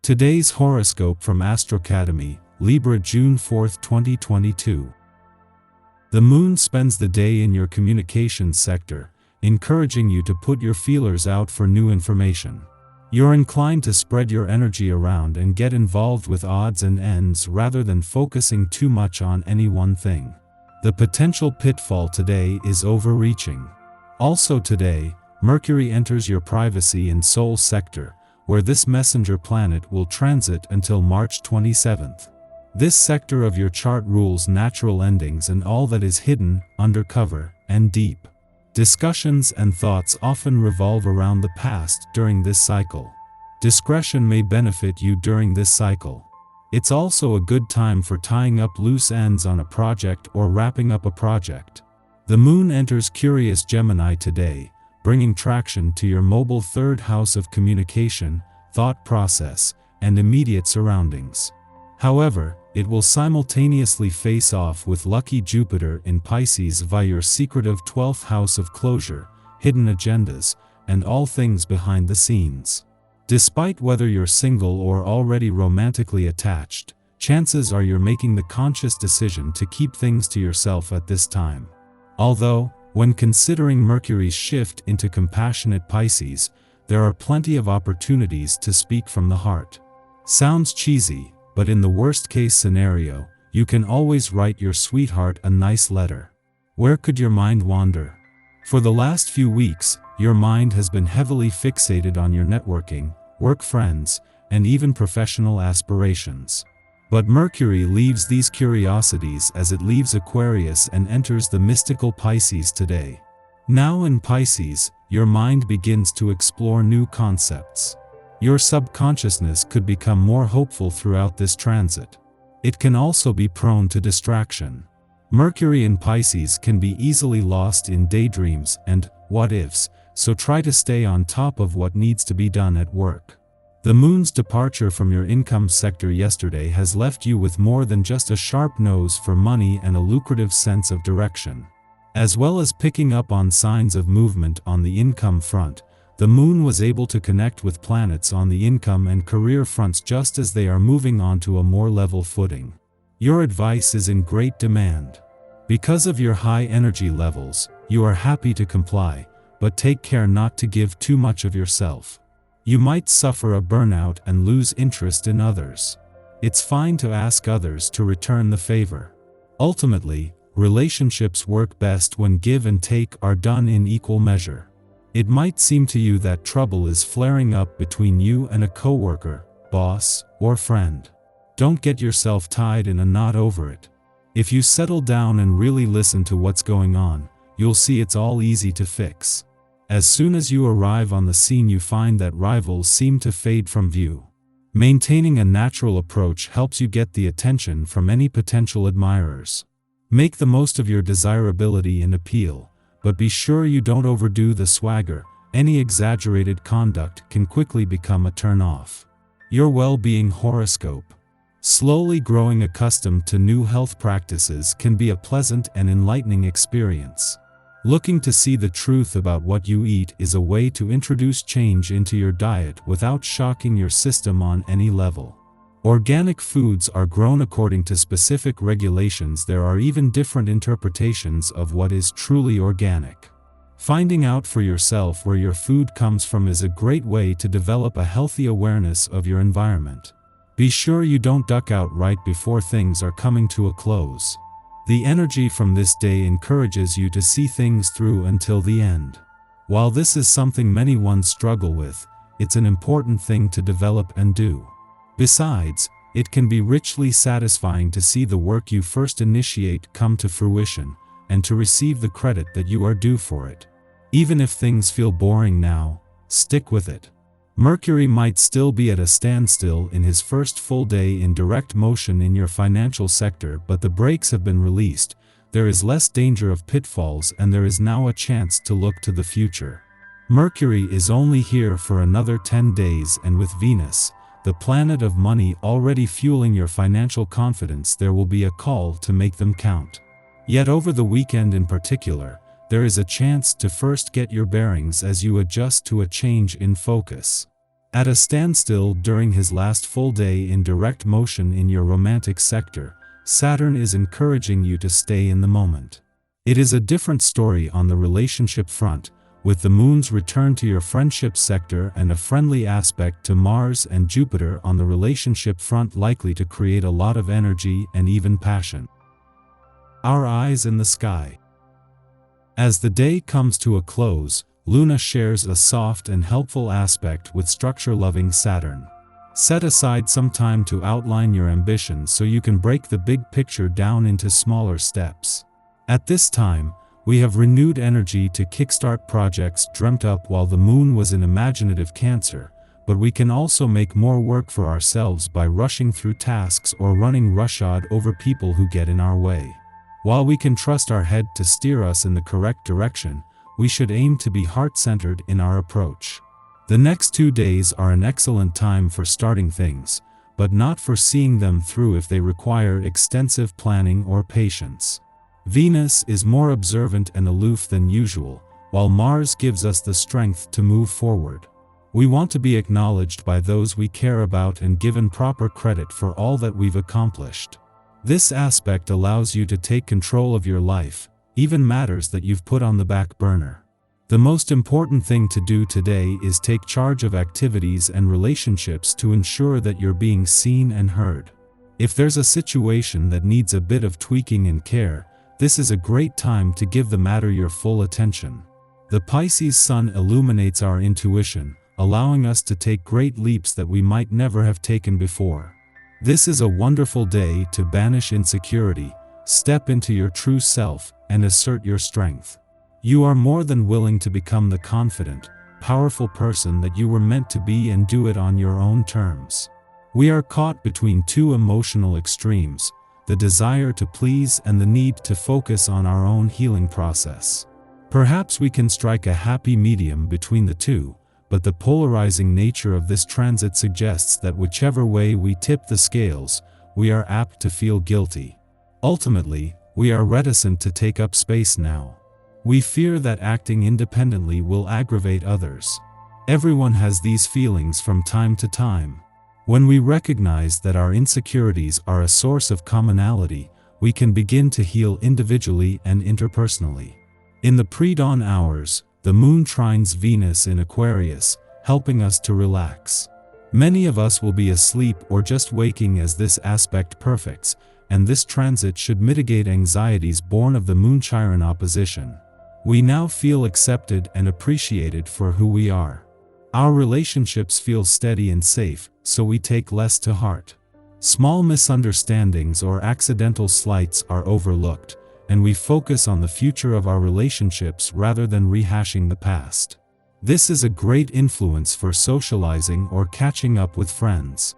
Today's horoscope from Astrocademy, Libra June 4, 2022. The moon spends the day in your communications sector, encouraging you to put your feelers out for new information. You're inclined to spread your energy around and get involved with odds and ends rather than focusing too much on any one thing. The potential pitfall today is overreaching. Also today, Mercury enters your privacy and soul sector, where this messenger planet will transit until March 27th. This sector of your chart rules natural endings and all that is hidden, undercover, and deep. Discussions and thoughts often revolve around the past during this cycle. Discretion may benefit you during this cycle. It's also a good time for tying up loose ends on a project or wrapping up a project. The moon enters Curious Gemini today, bringing traction to your mobile third house of communication, thought process, and immediate surroundings. However, it will simultaneously face off with lucky Jupiter in Pisces via your secretive 12th house of closure, hidden agendas, and all things behind the scenes. Despite whether you're single or already romantically attached, chances are you're making the conscious decision to keep things to yourself at this time. Although, when considering Mercury's shift into compassionate Pisces, there are plenty of opportunities to speak from the heart. Sounds cheesy, but in the worst-case scenario, you can always write your sweetheart a nice letter. Where could your mind wander? For the last few weeks, your mind has been heavily fixated on your networking, work friends, and even professional aspirations. But Mercury leaves these curiosities as it leaves Aquarius and enters the mystical Pisces today. Now in Pisces, your mind begins to explore new concepts. Your subconsciousness could become more hopeful throughout this transit. It can also be prone to distraction. Mercury in Pisces can be easily lost in daydreams and what-ifs, so try to stay on top of what needs to be done at work. The moon's departure from your income sector yesterday has left you with more than just a sharp nose for money and a lucrative sense of direction. As well as picking up on signs of movement on the income front, the moon was able to connect with planets on the income and career fronts just as they are moving onto a more level footing. Your advice is in great demand. Because of your high energy levels, you are happy to comply, but take care not to give too much of yourself. You might suffer a burnout and lose interest in others. It's fine to ask others to return the favor. Ultimately, relationships work best when give and take are done in equal measure. It might seem to you that trouble is flaring up between you and a coworker, boss, or friend. Don't get yourself tied in a knot over it. If you settle down and really listen to what's going on, you'll see it's all easy to fix. As soon as you arrive on the scene, you find that rivals seem to fade from view. Maintaining a natural approach helps you get the attention from any potential admirers. Make the most of your desirability and appeal, but be sure you don't overdo the swagger. Any exaggerated conduct can quickly become a turn-off. Your well-being horoscope. Slowly growing accustomed to new health practices can be a pleasant and enlightening experience. Looking to see the truth about what you eat is a way to introduce change into your diet without shocking your system on any level. Organic foods are grown according to specific regulations. There are even different interpretations of what is truly organic. Finding out for yourself where your food comes from is a great way to develop a healthy awareness of your environment. Be sure you don't duck out right before things are coming to a close. The energy from this day encourages you to see things through until the end. While this is something many ones struggle with, it's an important thing to develop and do. Besides, it can be richly satisfying to see the work you first initiate come to fruition, and to receive the credit that you are due for it. Even if things feel boring now, stick with it. Mercury might still be at a standstill in his first full day in direct motion in your financial sector, but the brakes have been released. There is less danger of pitfalls and there is now a chance to look to the future. Mercury is only here for another 10 days, and with Venus, the planet of money, already fueling your financial confidence, there will be a call to make them count. Yet over the weekend in particular, there is a chance to first get your bearings as you adjust to a change in focus. At a standstill during his last full day in direct motion in your romantic sector, Saturn is encouraging you to stay in the moment. It is a different story on the relationship front, with the moon's return to your friendship sector and a friendly aspect to Mars and Jupiter on the relationship front likely to create a lot of energy and even passion. Our eyes in the sky. As the day comes to a close, Luna shares a soft and helpful aspect with structure-loving Saturn. Set aside some time to outline your ambitions so you can break the big picture down into smaller steps. At this time, we have renewed energy to kickstart projects dreamt up while the moon was in imaginative Cancer, but we can also make more work for ourselves by rushing through tasks or running roughshod over people who get in our way. While we can trust our head to steer us in the correct direction, we should aim to be heart-centered in our approach. The next 2 days are an excellent time for starting things, but not for seeing them through if they require extensive planning or patience. Venus is more observant and aloof than usual, while Mars gives us the strength to move forward. We want to be acknowledged by those we care about and given proper credit for all that we've accomplished. This aspect allows you to take control of your life, even matters that you've put on the back burner. The most important thing to do today is take charge of activities and relationships to ensure that you're being seen and heard. If there's a situation that needs a bit of tweaking and care, this is a great time to give the matter your full attention. The Pisces sun illuminates our intuition, allowing us to take great leaps that we might never have taken before. This is a wonderful day to banish insecurity, step into your true self, and assert your strength. You are more than willing to become the confident, powerful person that you were meant to be and do it on your own terms. We are caught between two emotional extremes, the desire to please and the need to focus on our own healing process. Perhaps we can strike a happy medium between the two, but the polarizing nature of this transit suggests that whichever way we tip the scales, we are apt to feel guilty. Ultimately, we are reticent to take up space now. We fear that acting independently will aggravate others. Everyone has these feelings from time to time. When we recognize that our insecurities are a source of commonality, we can begin to heal individually and interpersonally. In the pre-dawn hours, the moon trines Venus in Aquarius, helping us to relax. Many of us will be asleep or just waking as this aspect perfects, and this transit should mitigate anxieties born of the Moon-Chiron opposition. We now feel accepted and appreciated for who we are. Our relationships feel steady and safe, so we take less to heart. Small misunderstandings or accidental slights are overlooked, and we focus on the future of our relationships rather than rehashing the past. This is a great influence for socializing or catching up with friends.